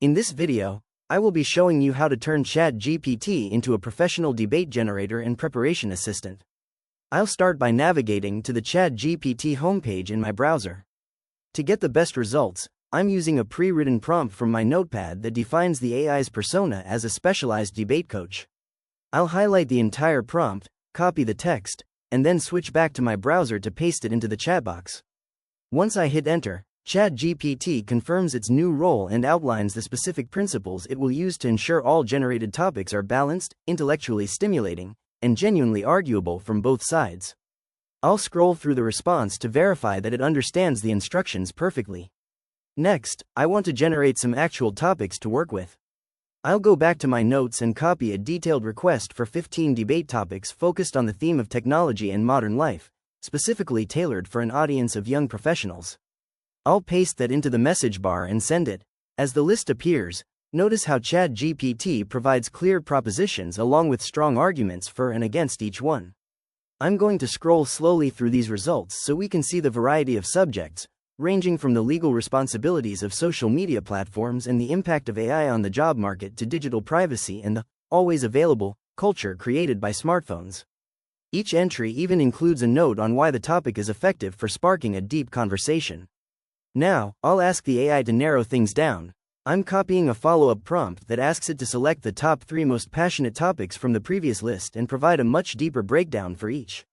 In this video, I will be showing you how to turn ChatGPT into a professional debate generator and preparation assistant. I'll start by navigating to the ChatGPT homepage in my browser. To get the best results, I'm using a pre-written prompt from my notepad that defines the AI's persona as a specialized debate coach. I'll highlight the entire prompt, copy the text, and then switch back to my browser to paste it into the chat box. Once I hit enter, ChatGPT confirms its new role and outlines the specific principles it will use to ensure all generated topics are balanced, intellectually stimulating, and genuinely arguable from both sides. I'll scroll through the response to verify that it understands the instructions perfectly. Next, I want to generate some actual topics to work with. I'll go back to my notes and copy a detailed request for 15 debate topics focused on the theme of technology and modern life, specifically tailored for an audience of young professionals. I'll paste that into the message bar and send it. As the list appears, notice how ChatGPT provides clear propositions along with strong arguments for and against each one. I'm going to scroll slowly through these results so we can see the variety of subjects, ranging from the legal responsibilities of social media platforms and the impact of AI on the job market to digital privacy and the always available culture created by smartphones. Each entry even includes a note on why the topic is effective for sparking a deep conversation. Now, I'll ask the AI to narrow things down. I'm copying a follow-up prompt that asks it to select the top 3 most passionate topics from the previous list and provide a much deeper breakdown for each.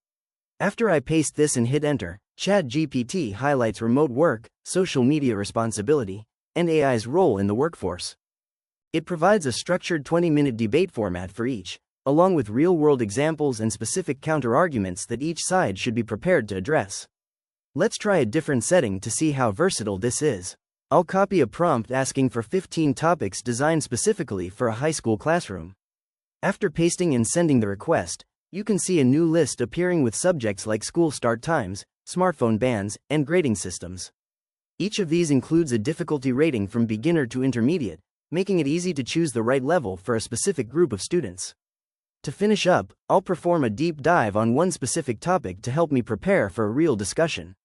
After I paste this and hit enter, ChatGPT highlights remote work, social media responsibility, and AI's role in the workforce. It provides a structured 20-minute debate format for each, along with real-world examples and specific counter-arguments that each side should be prepared to address. Let's try a different setting to see how versatile this is. I'll copy a prompt asking for 15 topics designed specifically for a high school classroom. After pasting and sending the request, you can see a new list appearing with subjects like school start times, smartphone bans, and grading systems. Each of these includes a difficulty rating from beginner to intermediate, making it easy to choose the right level for a specific group of students. To finish up, I'll perform a deep dive on one specific topic to help me prepare for a real discussion.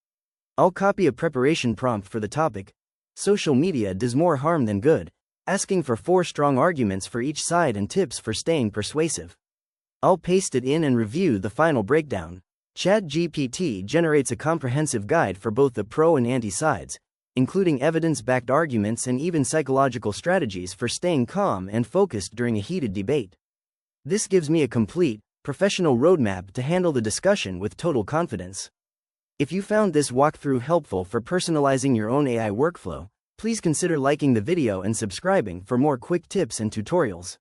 I'll copy a preparation prompt for the topic, "Social media does more harm than good," asking for 4 strong arguments for each side and tips for staying persuasive. I'll paste it in and review the final breakdown. ChatGPT generates a comprehensive guide for both the pro and anti sides, including evidence-backed arguments and even psychological strategies for staying calm and focused during a heated debate. This gives me a complete, professional roadmap to handle the discussion with total confidence. If you found this walkthrough helpful for personalizing your own AI workflow, please consider liking the video and subscribing for more quick tips and tutorials.